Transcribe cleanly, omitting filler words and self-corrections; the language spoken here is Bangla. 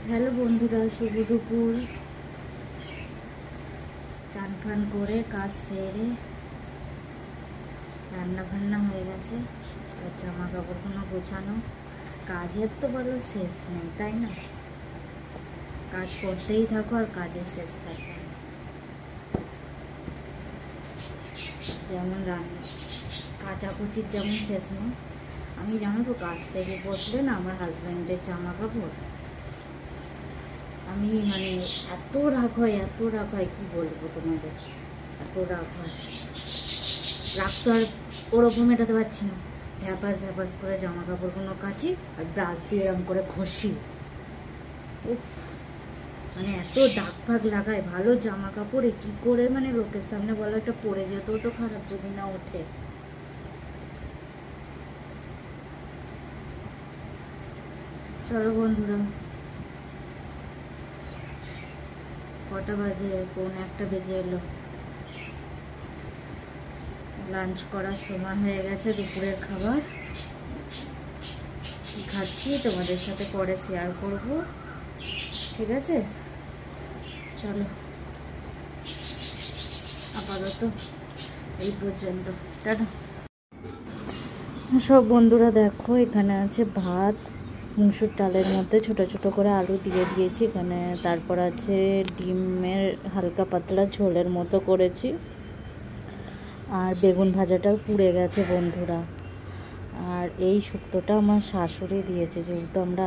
হ্যালো বন্ধুরা, শুভ দুপুর। চান ফান করে কাজ সেরে রান্না বান্না হয়ে গেছে, আর জামা কাপড়গুলো গোছানো। কাজের তো বলো শেষ নেই, তাই না? কাজ করতেই থাকো আর কাজের শেষ থাকবে না। যেমন রান্না কাচাকুচির যেমন শেষ নেই, আমি জানো তো কাজ থেকে বসলে না আমার হাজব্যান্ডের জামা কাপড় আমি এত রাগ হয় কি বলবো তোমাদের, এত রাগ হয়। রাগ তো আর ওরকম মেটাতে পারছি না। ধ্যাপাস করে জামা কাপড়গুলো কাচি আর ব্রাশ দিয়ে এরম করে ঘষি। উফ, এত দাগ ফাগ লাগায় ভালো জামা কাপড়ে, কি করে লোকের সামনে বলো একটা পরে যেতেও তো খারাপ যদি না ওঠে। চলো বন্ধুরা, কটা বাজে? 1:45 বেজে এলো। লাঞ্চ করার সময় হয়ে গেছে, দুপুরের খাবার খাচ্ছি, তোমাদের সাথে পরে শেয়ার করব, ঠিক আছে? চলো, আপাতত এই পর্যন্ত, টাটা। সব বন্ধুরা দেখো, এখানে আছে ভাত, মুসুর ডালের মধ্যে ছোট ছোট করে আলু দিয়ে দিয়েছি এখানে, তারপর আছে ডিমের হালকা পাতলা ঝোলের মতো করেছি, আর বেগুন ভাজাটাও পুড়ে গেছে বন্ধুরা। আর এই শুক্তোটা আমার শাশুড়ি দিয়েছে, যেহেতু আমরা